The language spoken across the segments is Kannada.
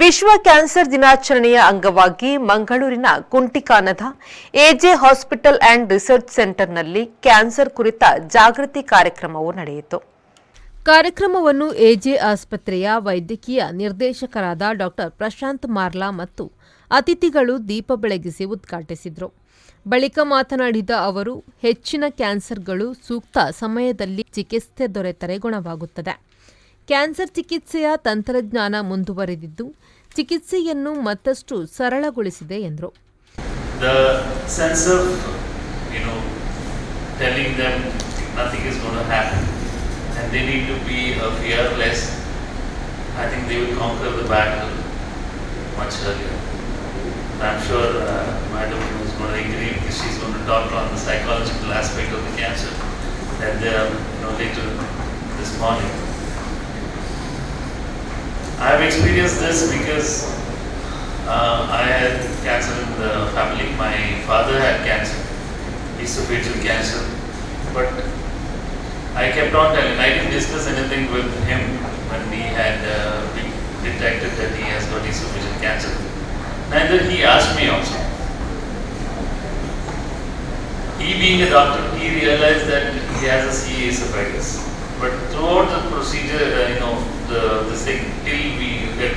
ವಿಶ್ವ ಕ್ಯಾನ್ಸರ್ ದಿನಾಚರಣೆಯ ಅಂಗವಾಗಿ ಮಂಗಳೂರಿನ ಕುಂಟಿಕಾನದ ಎಜೆ ಹಾಸ್ಪಿಟಲ್ ಅಂಡ್ ರಿಸರ್ಚ್ ಸೆಂಟರ್ನಲ್ಲಿ ಕ್ಯಾನ್ಸರ್ ಕುರಿತ ಜಾಗೃತಿ ಕಾರ್ಯಕ್ರಮವು ನಡೆಯಿತು. ಕಾರ್ಯಕ್ರಮವನ್ನು ಎಜೆ ಆಸ್ಪತ್ರೆಯ ವೈದ್ಯಕೀಯ ನಿರ್ದೇಶಕರಾದ ಡಾ ಪ್ರಶಾಂತ್ ಮಾರ್ಲಾ ಮತ್ತು ಅತಿಥಿಗಳು ದೀಪ ಬೆಳಗಿಸಿ ಉದ್ಘಾಟಿಸಿದರು. ಬಳಿಕ ಮಾತನಾಡಿದ ಅವರು, ಹೆಚ್ಚಿನ ಕ್ಯಾನ್ಸರ್ಗಳು ಸೂಕ್ತ ಸಮಯದಲ್ಲಿ ಚಿಕಿತ್ಸೆ ದೊರೆತರೆ ಗುಣವಾಗುತ್ತದೆ. ಕ್ಯಾನ್ಸರ್ ಚಿಕಿತ್ಸೆಯ ತಂತ್ರಜ್ಞಾನ ಮುಂದುವರೆದಿದ್ದು ಚಿಕಿತ್ಸೆಯನ್ನು ಮತ್ತಷ್ಟು ಸರಳಗೊಳಿಸಿದೆ ಎಂದರು. The sense of, telling them nothing is going to happen and they need to be fearless, I think they will conquer the battle much earlier. I'm sure Madam is going to agree because she's going to talk on the psychological aspect of the cancer that they are later this morning. I have experienced this because I had cancer in the family. My father had cancer, esophageal cancer, but I kept on telling. I didn't discuss anything with him when we had detected that he has got esophageal cancer. Neither he asked me also. He being a doctor, he realized that he has a CA esophagus. But throughout the procedure, this thing, till we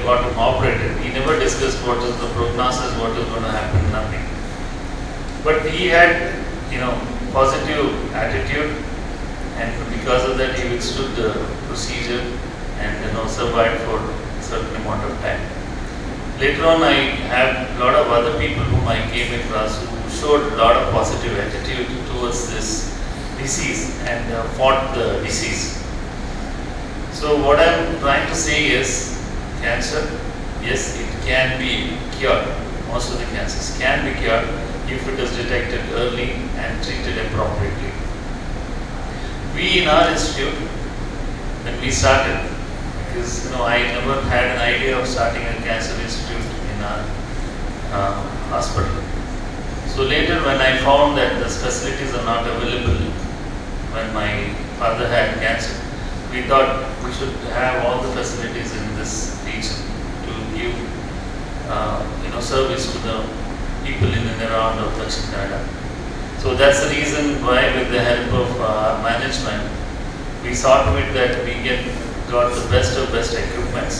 got him operated, he never discussed what is the prognosis, what is going to happen, nothing. But he had, positive attitude, and because of that, he withstood the procedure and, survived for a certain amount of time. Later on, I have a lot of other people whom I came across who showed a lot of positive attitude towards this disease and fought the disease. So what I'm trying to say is, cancer, yes, it can be cured. Most of the cancers can be cured if it is detected early and treated appropriately. We in our institute, when we started, because I never had an idea of starting a cancer institute in our hospital. So later when I found that these facilities are not available when my father had cancer, we thought we should have all the facilities in this region to give service to the people in and around of Dakshin Kannada. So that's the reason why, with the help of management, we saw to it that we got the best of best equipments,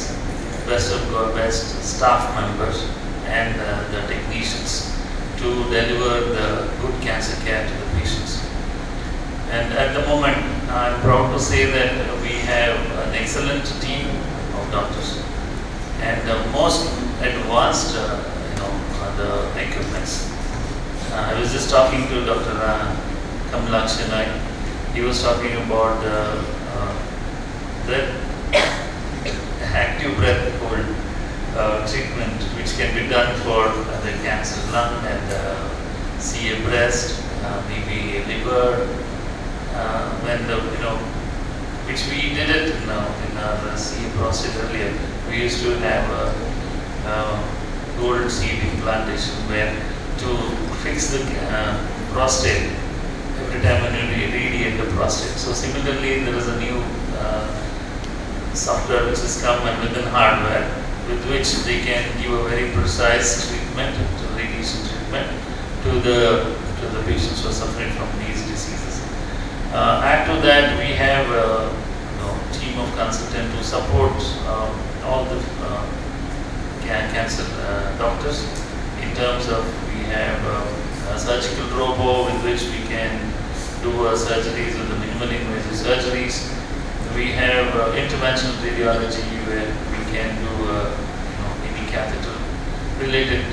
best of best staff members and the technicians to deliver the good cancer care to the patients. And at the moment, I'm proud to say that we have an excellent team of doctors and the most advanced, the equipments. I was just talking to Dr. Kamlakshi Naik. He was talking about the active breath hold treatment, which can be done for the cancer lung and CA breast, maybe liver. When which we did it in our CA prostate earlier. We used to have a gold seed implantation where to fix the prostate every time when you irradiate the prostate. So similarly, there is a new software which has come and within hardware with which they can give a very precise treatment, radiation treatment to the patients who are suffering from these diseases. Add to that, we have a team of consultants who support all the cancer doctors in terms of, we have a surgical robo with which we can do surgeries with the minimal invasive surgeries. We have interventional radiology where we can do any catheter related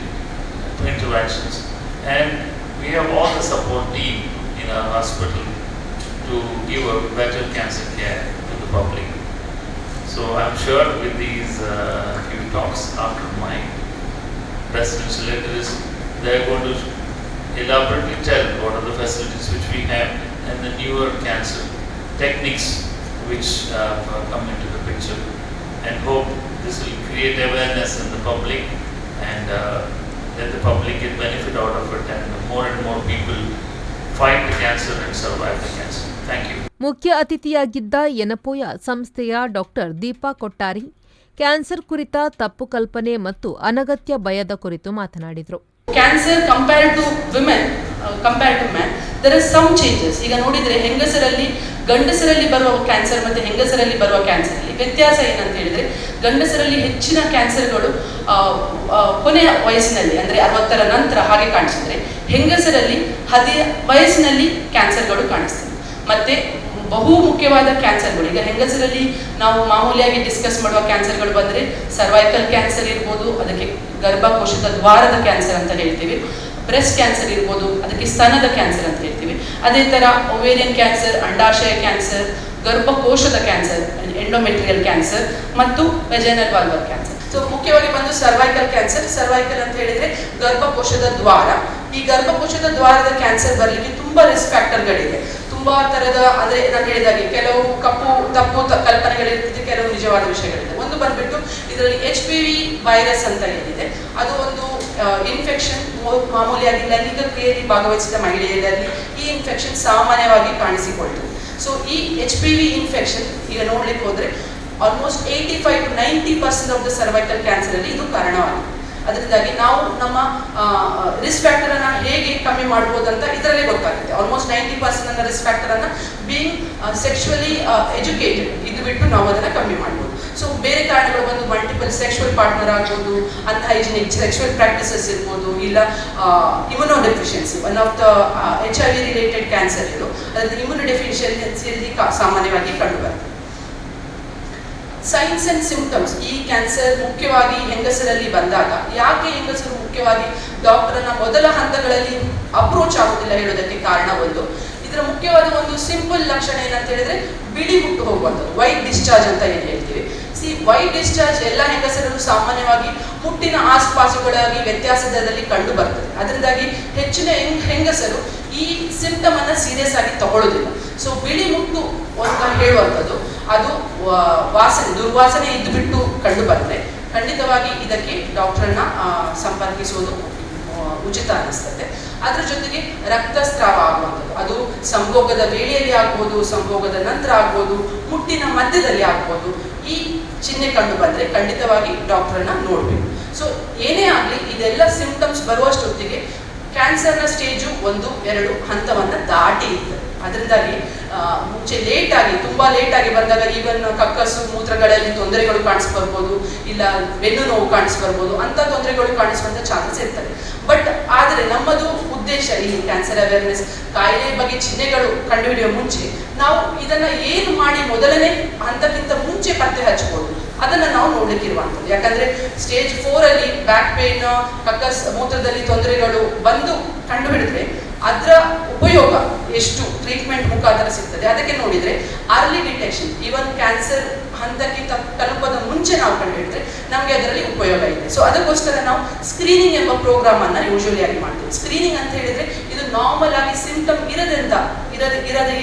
interventions, and we have all the support team in our hospital to give a better cancer care to the public. So I'm sure with these few talks after my presidential address, they are going to elaborately tell what are the facilities which we have and the newer cancer techniques which come into the picture, and hope this will create awareness in the public and let the public get benefit out of it, and more people fight the cancer and survive the cancer. Thank you. ಮುಖ್ಯ ಅತಿಥಿಯಾಗಿದ್ದ ಯನಪೋಯ ಸಂಸ್ಥೆಯ ಡಾ. ದೀಪಾ ಕೊಟ್ಟಾರಿ, ಕ್ಯಾನ್ಸರ್ ಕುರಿತ ತಪ್ಪು ಕಲ್ಪನೆ ಮತ್ತು ಅನಗತ್ಯ ಭಯದ ಕುರಿತು ಮಾತನಾಡಿದರು. Cancer compare to women compare to man there is some changes. ಈಗ ನೋಡಿದರೆ ಗಂಡಸರಲ್ಲಿ ಬರುವ ಕ್ಯಾನ್ಸರ್ ಮತ್ತು ಹೆಂಗಸರಲ್ಲಿ ಬರುವ ಕ್ಯಾನ್ಸರಲ್ಲಿ ವ್ಯತ್ಯಾಸ ಏನಂತ ಹೇಳಿದರೆ, ಗಂಡಸರಲ್ಲಿ ಹೆಚ್ಚಿನ ಕ್ಯಾನ್ಸರ್ಗಳು ಕೊನೆಯ ವಯಸ್ಸಿನಲ್ಲಿ ಅಂದರೆ 60ರ ನಂತರ ಹಾಗೆ ಕಾಣಿಸಿದರೆ, ಹೆಂಗಸರಲ್ಲಿ ವಯಸ್ಸಿನಲ್ಲಿ ಕ್ಯಾನ್ಸರ್ಗಳು ಕಾಣಿಸ್ತದೆ. ಮತ್ತು ಬಹು ಮುಖ್ಯವಾದ ಕ್ಯಾನ್ಸರ್ಗಳು, ಈಗ ಹೆಂಗಸರಲ್ಲಿ ನಾವು ಮಾಮೂಲಿಯಾಗಿ ಡಿಸ್ಕಸ್ ಮಾಡುವ ಕ್ಯಾನ್ಸರ್ಗಳು ಬಂದರೆ ಸರ್ವೈಕಲ್ ಕ್ಯಾನ್ಸರ್ ಇರ್ಬೋದು, ಅದಕ್ಕೆ ಗರ್ಭಕೋಶದ ದ್ವಾರದ ಕ್ಯಾನ್ಸರ್ ಅಂತ ಹೇಳ್ತೀವಿ. ಬ್ರೆಸ್ಟ್ ಕ್ಯಾನ್ಸರ್ ಇರ್ಬೋದು, ಅದಕ್ಕೆ ಸ್ತನದ ಕ್ಯಾನ್ಸರ್ ಅಂತ ಹೇಳ್ತೀವಿ. ಅದೇ ಥರ ಒವೇರಿಯನ್ ಕ್ಯಾನ್ಸರ್, ಅಂಡಾಶಯ ಕ್ಯಾನ್ಸರ್, ಗರ್ಭಕೋಶದ ಕ್ಯಾನ್ಸರ್, ಎಂಡೋಮೆಟ್ರಿಯಲ್ ಕ್ಯಾನ್ಸರ್ ಮತ್ತು ವೆಜೈನಲ್ ವಾಲ್ವರ್ ಕ್ಯಾನ್ಸರ್. ಸೊ ಮುಖ್ಯವಾಗಿ ಬಂದು ಸರ್ವೈಕಲ್ ಕ್ಯಾನ್ಸರ್. ಸರ್ವೈಕಲ್ ಅಂತ ಹೇಳಿದ್ರೆ ಗರ್ಭಕೋಶದ ದ್ವಾರ. ಈ ಗರ್ಭಕೋಶದ ದ್ವಾರದ ಕ್ಯಾನ್ಸರ್ ಬರಲಿಕ್ಕೆ ತುಂಬಾ ರಿಸ್ಕ್ ಫ್ಯಾಕ್ಟರ್ಗಳಿದೆ. ತುಂಬಾ ತರದ, ಅಂದ್ರೆ ನಾನು ಹೇಳಿದಾಗೆ ಕೆಲವು ತಪ್ಪು ಕಲ್ಪನೆಗಳಿರ್ತದೆ, ಕೆಲವು ನಿಜವಾದ ವಿಷಯಗಳಿದೆ. ಒಂದು ಬಂದ್ಬಿಟ್ಟು ಇದರಲ್ಲಿ HPV ವೈರಸ್ ಅಂತ ಏನಿದೆ, ಅದು ಒಂದು ಇನ್ಫೆಕ್ಷನ್. ಮಾಮೂಲಿಯಾಗಿ ಲೈಂಗಿಕ ಕ್ರಿಯೆಯಲ್ಲಿ ಭಾಗವಹಿಸಿದ ಮಹಿಳೆಯರಲ್ಲಿ ಈ ಇನ್ಫೆಕ್ಷನ್ ಸಾಮಾನ್ಯವಾಗಿ ಕಾಣಿಸಿಕೊಳ್ತದೆ. ಸೊ ಈ HPV ಇನ್ಫೆಕ್ಷನ್ ಈಗ ನೋಡ್ಲಿಕ್ಕೆ ಹೋದ್ರೆ almost 85 to 90% of the cervical cancer ಅಲ್ಲಿ ಇದು ಕಾರಣವಾಗಿದೆ. ಅದರಿಂದಾಗಿ ನಾವು ನಮ್ಮ ರಿಸ್ಕ್ ಫ್ಯಾಕ್ಟರ್ ಅನ್ನ ಹೇಗೆ ಕಮ್ಮಿ ಮಾಡಬಹುದು ಅಂತ ಇದರಲ್ಲೇ ಗೊತ್ತಾಗುತ್ತೆ. ಆಲ್ಮೋಸ್ಟ್ 90% ಅನ್ನ ರಿಸ್ಕ್ ಫ್ಯಾಕ್ಟರ್ ಅನ್ನ ಬೀಯಿಂಗ್ ಸೆಕ್ಷುವಲಿ ಎಜುಕೇಟೆಡ್ ಇದು ಬಿಟ್ಟು ನಾವು ಅದನ್ನ ಕಮ್ಮಿ ಮಾಡಬಹುದು. ಸೊ ಬೇರೆ ಕಾರಣಗಳು ಬಂದು ಮಲ್ಟಿಪಲ್ ಸೆಕ್ಷುವಲ್ ಪಾರ್ಟ್ನರ್ ಆಗ್ಬೋದು, ಅನ್ಹೈಜಿನಿಕ್ ಸೆಕ್ಷುವಲ್ ಪ್ರಾಕ್ಟಿಸಸ್ ಇರ್ಬೋದು, ಇಲ್ಲ ಇಮ್ಯುನೋಡೆಫಿಷಿಯನ್ಸಿ. One of the HIV related cancer ಇದು, ಅದರಲ್ಲಿ ಇಮ್ಯುನೋಡೆಫಿಷಿಯನ್ಸಿಯಲ್ಲಿ ಸಾಮಾನ್ಯವಾಗಿ ಕಂಡುಬರ್ತದೆ. Science and symptoms. ಈ ಕ್ಯಾನ್ಸರ್ ಮುಖ್ಯವಾಗಿ ಹೆಂಗಸರಲ್ಲಿ ಬಂದಾಗ ಯಾಕೆ ಹೆಂಗಸರು ಮುಖ್ಯವಾಗಿ ಡಾಕ್ಟರನ್ನ ಮೊದಲ ಹಂತಗಳಲ್ಲಿ ಅಪ್ರೋಚ್ ಆಗುವುದಿಲ್ಲ ಹೇಳೋದಕ್ಕೆ ಕಾರಣ ಒಂದು, ಇದರ ಮುಖ್ಯವಾದ ಒಂದು ಸಿಂಪಲ್ ಲಕ್ಷಣ ಏನಂತ ಹೇಳಿದ್ರೆ ಬಿಳಿ ಮುಟ್ಟು ಹೋಗುವಂಥದ್ದು, ವೈಟ್ ಡಿಸ್ಚಾರ್ಜ್ ಅಂತ ಏನು ಹೇಳ್ತೀವಿ. ವೈಟ್ ಡಿಸ್ಚಾರ್ಜ್ ಎಲ್ಲ ಹೆಂಗಸರಲ್ಲೂ ಸಾಮಾನ್ಯವಾಗಿ ಮುಟ್ಟಿನ ಆಸ್ಪಾಸುಗಳಾಗಿ ವ್ಯತ್ಯಾಸದಲ್ಲಿ ಕಂಡು ಬರ್ತದೆ. ಅದರಿಂದಾಗಿ ಹೆಚ್ಚಿನ ಹೆಂಗಸರು ಈ ಸಿಂಪ್ಟಮ್ ಅನ್ನ ಸೀರಿಯಸ್ ಆಗಿ ತಗೊಳ್ಳೋದಿಲ್ಲ. ಸೊ ಬಿಳಿ ಮುಟ್ಟು ಅಂತ ಹೇಳುವಂಥದ್ದು ಅದು ದುರ್ವಾಸನೆ ಇದ್ದು ಬಿಟ್ಟು ಕಂಡು ಬಂದರೆ ಖಂಡಿತವಾಗಿ ಇದಕ್ಕೆ ಡಾಕ್ಟರ್ನ ಸಂಪರ್ಕಿಸುವುದು ಉಚಿತ ಅನಿಸ್ತದೆ. ಅದರ ಜೊತೆಗೆ ರಕ್ತಸ್ರಾವ ಆಗುವಂಥದ್ದು, ಅದು ಸಂಭೋಗದ ವೇಳೆಯಲ್ಲಿ ಆಗ್ಬೋದು, ಸಂಭೋಗದ ನಂತರ ಆಗ್ಬೋದು, ಮುಟ್ಟಿನ ಮಧ್ಯದಲ್ಲಿ ಆಗ್ಬೋದು. ಈ ಚಿಹ್ನೆ ಕಂಡು ಬಂದರೆ ಖಂಡಿತವಾಗಿ ಡಾಕ್ಟರ್ನ ನೋಡಬೇಕು. ಸೊ ಏನೇ ಆಗಲಿ ಇದೆಲ್ಲ ಸಿಂಪ್ಟಮ್ಸ್ ಬರುವಷ್ಟೊತ್ತಿಗೆ ಕ್ಯಾನ್ಸರ್ನ ಸ್ಟೇಜು 1-2 ಹಂತವನ್ನು ದಾಟಿ ಇರ್ತದೆ. ಅದರಿಂದಾಗಿ ಮುಂಚೆ ತುಂಬಾ ಲೇಟ್ ಆಗಿ ಬಂದಾಗ ಈವನ್ ಕಕ್ಕಸು ಮೂತ್ರಗಳಲ್ಲಿ ತೊಂದರೆಗಳು ಕಾಣಿಸ್ಬರ್ಬೋದು, ಇಲ್ಲ ಬೆನ್ನು ನೋವು ಕಾಣಿಸ್ಬರ್ಬೋದು, ಅಂತ ತೊಂದರೆಗಳು ಕಾಣಿಸುವಂತ ಚಾನ್ಸಸ್ ಇರ್ತದೆ. ಬಟ್ ಆದರೆ ನಮ್ಮದು ಉದ್ದೇಶ ಈ ಕ್ಯಾನ್ಸರ್ ಅವೇರ್ನೆಸ್, ಕಾಯಿಲೆ ಬಗ್ಗೆ ಚಿಹ್ನೆಗಳು ಕಂಡುಹಿಡಿಯುವ ಮುಂಚೆ ನಾವು ಇದನ್ನ ಏನು ಮಾಡಿ ಮೊದಲನೇ ಹಂತಕ್ಕಿಂತ ಮುಂಚೆ ಪತ್ತೆ ಹಚ್ಚಬಹುದು ಅದನ್ನ ನಾವು ನೋಡ್ಲಿಕ್ಕಿರುವಂಥದ್ದು. ಯಾಕಂದ್ರೆ ಸ್ಟೇಜ್ 4 ಅಲ್ಲಿ ಬ್ಯಾಕ್ ಪೇನ್, ಕಕ್ಕಸ್ ಮೂತ್ರದಲ್ಲಿ ತೊಂದರೆಗಳು ಬಂದು ಕಂಡು ಹಿಡಿದ್ರೆ ಅದರ ಉಪಯೋಗ ಎಷ್ಟು ಟ್ರೀಟ್ಮೆಂಟ್ ಮುಖಾಂತರ ಸಿಗ್ತದೆ. ಅದಕ್ಕೆ ನೋಡಿದ್ರೆ ಅರ್ಲಿ ಡಿಟೆಕ್ಷನ್, ಈವನ್ ಕ್ಯಾನ್ಸರ್ ಹಂತಕ್ಕೆ ತಲುಪದ ಮುಂಚೆ ನಾವು ಕಂಡು ಹಿಡಿದ್ರೆ ನಮಗೆ ಅದರಲ್ಲಿ ಉಪಯೋಗ ಇದೆ. ಸೊ ಅದಕ್ಕೋಸ್ಕರ ನಾವು ಸ್ಕ್ರೀನಿಂಗ್ ಎಂಬ ಪ್ರೋಗ್ರಾಮ್ ಅನ್ನ ಯೂಶುವಲಿ ಆಗಿ ಮಾಡ್ತೀವಿ. ಸ್ಕ್ರೀನಿಂಗ್ ಅಂತ ಹೇಳಿದ್ರೆ ಇದು ನಾರ್ಮಲ್ ಆಗಿ ಸಿಂಪ್ಟಮ್ ಇರದಂತ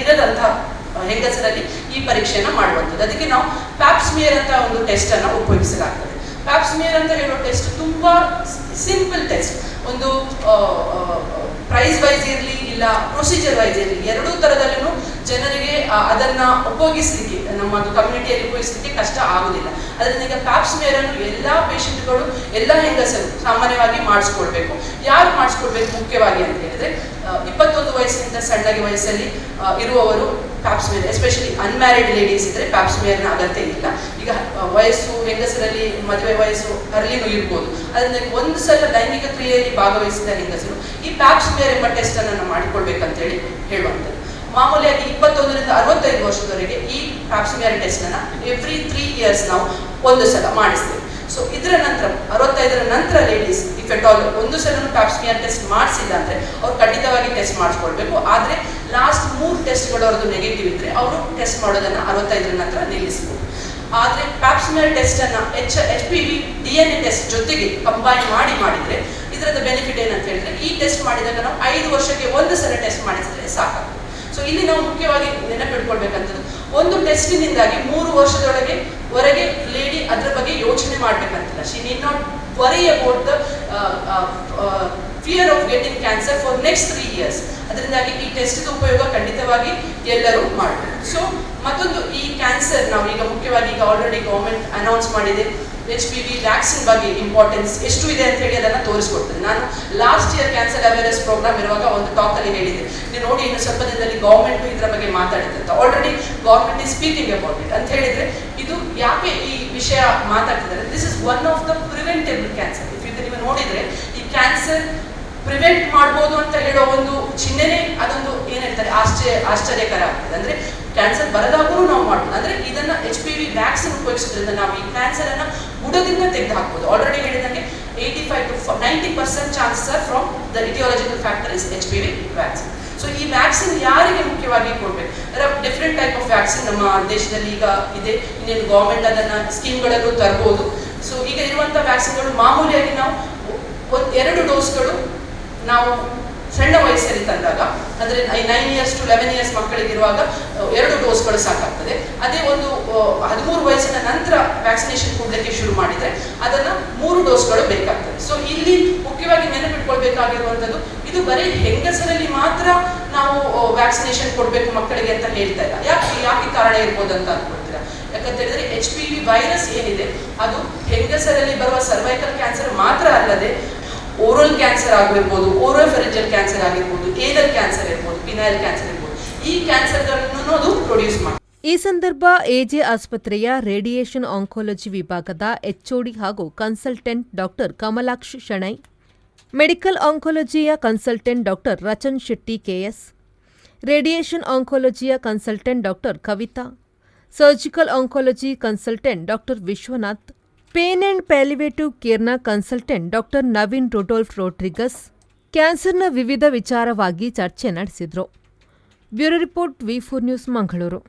ಹೆಂಗಸರಲ್ಲಿ ಈ ಪರೀಕ್ಷೆಯನ್ನ ಮಾಡುವಂಥದ್ದು. ಅದಕ್ಕೆ ನಾವು ಪ್ಯಾಪ್ಸ್ಮಿಯರ್ ಅಂತ ಒಂದು ಟೆಸ್ಟ್ ಅನ್ನ ಉಪಯೋಗಿಸಲಾಗ್ತದೆ. ಪ್ಯಾಪ್ಸ್ಮಿಯರ್ ಅಂತ ಹೇಳೋ ಟೆಸ್ಟ್ ತುಂಬಾ ಸಿಂಪಲ್ ಟೆಸ್ಟ್. ಒಂದು ಪ್ರೈಸ್ ವೈಸ್ ಇರಲಿ ಇಲ್ಲ ಪ್ರೊಸೀಜರ್ ವೈಸ್ ಇರಲಿ, ಎರಡೂ ತರದಲ್ಲೂ ಜನರಿಗೆ ಅದನ್ನ ಉಪಯೋಗಿಸಲಿಕ್ಕೆ, ನಮ್ಮದು ಕಮ್ಯುನಿಟಿಯಲ್ಲಿ ಉಪಯೋಗಿಸಲಿಕ್ಕೆ ಕಷ್ಟ ಆಗುದಿಲ್ಲ. ಅದರಿಂದ ಈಗ ಪ್ಯಾಪ್ಸ್ಮಿಯರ್ ಅನ್ನು ಎಲ್ಲಾ ಪೇಷಂಟ್ಗಳು, ಎಲ್ಲ ಹೆಂಗಸರು ಸಾಮಾನ್ಯವಾಗಿ ಮಾಡಿಸ್ಕೊಳ್ಬೇಕು. ಯಾರು ಮಾಡಿಸ್ಕೊಳ್ಬೇಕು ಮುಖ್ಯವಾಗಿ ಅಂತ ಹೇಳಿದ್ರೆ 21 ವಯಸ್ಸಿನಿಂದ ಸಣ್ಣಗೆ ವಯಸ್ಸಲ್ಲಿ ಇರುವವರು ಪ್ಯಾಪ್ಸ್ಮಿಯರ್, ಎಸ್ಪೆಷಲಿ ಅನ್ಮ್ಯಾರಿಡ್ ಲೇಡೀಸ್ ಇದ್ರೆ ಪ್ಯಾಪ್ಸ್ಮಿಯರ್ನ ಅಗತ್ಯ ಇಲ್ಲ. ಈಗ ವಯಸ್ಸು ಹೆಂಗಸರಲ್ಲಿ ಮದುವೆ ವಯಸ್ಸು ಅರ್ಲಿನೂ ಇರ್ಬೋದು. ಅದರಿಂದ ಒಂದು ಸಲ ಲೈಂಗಿಕ ಕ್ರಿಯೆಯಲ್ಲಿ ಭಾಗವಹಿಸಿದ ಹೆಂಗಸರು ಈ ಪ್ಯಾಪ್ಸ್ಮಿಯರ್ ಎಂಬ ಟೆಸ್ಟ್ ಅನ್ನು ಮಾಡಿಕೊಳ್ಬೇಕಂತ ಹೇಳಿ ಹೇಳುವಂಥದ್ದು. ಮಾಮೂಲಿಯಾಗಿ 21ರಿಂದ 65 ವರ್ಷದವರೆಗೆ ಈ ಪ್ಯಾಪ್ಸ್ಮಿಯರ್ ಟೆಸ್ಟ್ ಅನ್ನ ಎವ್ರಿ 3 years ನಾವು ಒಂದು ಸಲ ಮಾಡಿಸ್ತೇವೆ. ಸೊ ಇದರ ನಂತರ 65ರ ನಂತರ ಲೇಡೀಸ್ ಇಫ್ ಎಟ್ ಆಲ್ ಒಂದು ಸಲ ಪ್ಯಾಪ್ಸ್ಮಿಯರ್ ಟೆಸ್ಟ್ ಮಾಡಿಸಿಲ್ಲ ಅಂದ್ರೆ ಅವ್ರು ಖಂಡಿತವಾಗಿ ಟೆಸ್ಟ್ ಮಾಡಿಸ್ಕೊಳ್ಬೇಕು. ಆದ್ರೆ ಲಾಸ್ಟ್ 3 ಟೆಸ್ಟ್ಗಳು ಅವ್ರದ್ದು ನೆಗೆಟಿವ್ ಇದ್ರೆ ಅವರು ಟೆಸ್ಟ್ ಮಾಡೋದನ್ನ 65ರ ನಂತರ ನಿಲ್ಲಿಸಬಹುದು. ಆದ್ರೆ ಪ್ಯಾಪ್ಸ್ಮಿಯರ್ ಟೆಸ್ಟ್ ಅನ್ನ HPV DNA ಟೆಸ್ಟ್ ಜೊತೆಗೆ ಕಂಬೈನ್ ಮಾಡಿದ್ರೆ ಇದರದ ಬೆನಿಫಿಟ್ ಏನಂತ ಹೇಳಿದ್ರೆ, ಈ ಟೆಸ್ಟ್ ಮಾಡಿದಾಗ ನಾವು 5 ವರ್ಷಕ್ಕೆ ಒಂದು ಸಲ ಟೆಸ್ಟ್ ಮಾಡಿಸಿದ್ರೆ ಸಾಕಾಗ್ತದೆ. ಸೊ ಇಲ್ಲಿ ನಾವು ಮುಖ್ಯವಾಗಿ ನೆನಪಿಟ್ಕೊಳ್ಬೇಕಂತದ್ದು, ಒಂದು ಟೆಸ್ಟಿನಿಂದಾಗಿ 3 ವರ್ಷದವರೆಗೆ ಲೇಡಿ ಅದ್ರ ಬಗ್ಗೆ ಯೋಚನೆ ಮಾಡ್ಬೇಕಂತಿಲ್ಲ. She need not worry about the fear of getting cancer for next 3 years. ಅದರಿಂದಾಗಿ ಈ ಟೆಸ್ಟ್ ಉಪಯೋಗ ಖಂಡಿತವಾಗಿ ಎಲ್ಲರೂ ಮಾಡಬೇಕು. ಸೊ ಮತ್ತೊಂದು, ಈ ಕ್ಯಾನ್ಸರ್ ನಾವು ಈಗ ಮುಖ್ಯವಾಗಿ ಈಗ ಆಲ್ರೆಡಿ ಗವರ್ಮೆಂಟ್ ಅನೌನ್ಸ್ ಮಾಡಿದೆ HPV ವ್ಯಾಕ್ಸಿನ್ ಬಗ್ಗೆ ಇಂಪಾರ್ಟೆನ್ಸ್ ಎಷ್ಟು ಇದೆ ಅಂತ ಹೇಳಿ ಅದನ್ನು ತೋರಿಸ್ಕೊಡ್ತದೆ. ನಾನು last year cancer awareness programme ಇರುವಾಗ ಒಂದು ಟಾಕ್ ಅಲ್ಲಿ ಹೇಳಿದ್ದೆ, ನೀವು ನೋಡಿ ಇನ್ನು ಸ್ವಲ್ಪ ದಿನದಲ್ಲಿ ಗೌರ್ಮೆಂಟ್ ಇದರ ಬಗ್ಗೆ ಮಾತಾಡುತ್ತೆ ಅಂತ. Already government is speaking about it ಅಂತ ಹೇಳಿದ್ರೆ ಇದು ಯಾಕೆ ಈ ವಿಷಯ ಮಾತಾಡ್ತಿದ್ದಾರೆ, this is one of the preventable cancer. ನೀವು ನೋಡಿದ್ರೆ ಈ ಕ್ಯಾನ್ಸರ್ ಪ್ರಿವೆಂಟ್ ಮಾಡ್ಬೋದು ಅಂತ ಹೇಳೋ ಒಂದು ಚಿಹ್ನೆನೇ ಅದೊಂದು ಏನ್ ಹೇಳ್ತಾರೆ ಆಶ್ಚರ್ಯಕರ ಆಗ್ತದೆ. ಅಂದ್ರೆ ಕ್ಯಾನ್ಸರ್ ಬರದಾಗೂ ನಾವು ಮಾಡ್ಬೋದು. ಅಂದ್ರೆ ಇದನ್ನ HPV ವ್ಯಾಕ್ಸಿನ್ ಉಪಯೋಗಿಸೋದ್ರಿಂದ ನಾವು ಈ ಕ್ಯಾನ್ಸರ್ ಅನ್ನ ಬುಡದಿಂದ ತೆಗೆದು ಹಾಕ್ಬೋದು. ಆಲ್ರೆಡಿ ಹೇಳಿದಂಗೆ 85 to 90% chances are from the etiological factor is HPV vaccine. So ಈ ವ್ಯಾಕ್ಸಿನ್ ಯಾರಿಗೆ ಮುಖ್ಯವಾಗಿ ಕೊಡ್ಬೇಕು? ಡಿಫ್ರೆಂಟ್ ಟೈಪ್ ಆಫ್ ವ್ಯಾಕ್ಸಿನ್ ನಮ್ಮ ದೇಶದಲ್ಲಿ ಈಗ ಇದೆ. ಇನ್ನೇನು ಗೌರ್ಮೆಂಟ್ ಅದನ್ನ ಸ್ಕೀಮ್ಗಳಲ್ಲೂ ತರಬಹುದು. ಸೊ ಈಗ ಇರುವಂತ ವ್ಯಾಕ್ಸಿನ್ಗಳು ಮಾಮೂಲಿಯಾಗಿ ನಾವು 2 ಡೋಸ್ಗಳು ನಾವು ಸಣ್ಣ ವಯಸ್ಸಲ್ಲಿ ತಂದಾಗ, ಅಂದ್ರೆ 9 years to 11 years ಮಕ್ಕಳಿಗಿರುವಾಗ 2 ಡೋಸ್ಗಳು ಸಾಕಾಗ್ತದೆ. ಅದೇ ಒಂದು 13 ವಯಸ್ಸಿನ ನಂತರ ವ್ಯಾಕ್ಸಿನೇಷನ್ ಕೊಡಲಿಕ್ಕೆ ಶುರು ಮಾಡಿದ್ರೆ ಅದನ್ನ 3 ಡೋಸ್ಗಳು ಬೇಕಾಗ್ತದೆ. ಸೊ ಇಲ್ಲಿ ಮುಖ್ಯವಾಗಿ ನೆನಪಿಟ್ಕೊಳ್ಬೇಕಾಗಿರುವಂಥದ್ದು, ಇದು ಬರೀ ಹೆಂಗಸರಲ್ಲಿ ಮಾತ್ರ ನಾವು ವ್ಯಾಕ್ಸಿನೇಷನ್ ಕೊಡಬೇಕು ಮಕ್ಕಳಿಗೆ ಅಂತ ಹೇಳ್ತಾ ಇಲ್ಲ. ಯಾಕೆ ಕಾರಣ ಇರ್ಬೋದು ಅಂತ ಅನ್ಕೊಳ್ತೀರಾ? ಯಾಕಂತ ಹೇಳಿದ್ರೆ HPV ವೈರಸ್ ಏನಿದೆ ಅದು ಹೆಂಗಸರಲ್ಲಿ ಬರುವ ಸರ್ವೈಕಲ್ ಕ್ಯಾನ್ಸರ್ ಮಾತ್ರ ಅಲ್ಲದೆ ಓರಲ್ ಕ್ಯಾನ್ಸರ್ ಆಗಿರ್ಬೋದು, ಓರೋಫೆರಿಂಜಿಯಲ್ ಕ್ಯಾನ್ಸರ್ ಆಗಿರ್ಬೋದು, ಏನಲ್ ಕ್ಯಾನ್ಸರ್ ಇರ್ಬೋದು, ಪಿನೈಲ್ ಕ್ಯಾನ್ಸರ್ ಇರ್ಬೋದು, ಈ ಕ್ಯಾನ್ಸರ್ಗಳನ್ನು ಅದು ಪ್ರೊಡ್ಯೂಸ್ ಮಾಡಿ. ಈ ಸಂದರ್ಭ ಎಜೆ ಆಸ್ಪತ್ರೆಯ ರೇಡಿಯೇಷನ್ ಆಂಕಾಲಜಿ ವಿಭಾಗದ HOD ಹಾಗೂ consultant doctor Kamalaksh Shenoy, medical ಆಂಕಾಲಜಿಯ consultant doctor Rachan Shetty KS, radiation ಆಂಕಾಲಜಿಯ consultant doctor Kavita, surgical oncology consultant doctor Vishwanath, pain and palliative ಕೇರ್ನ consultant doctor Naveen Rudolph Rodrigues ಕ್ಯಾನ್ಸರ್ನ ವಿವಿಧ ವಿಚಾರವಾಗಿ ಚರ್ಚೆ ನಡೆಸಿದರು. Bureau report V4 news, Mangaluru.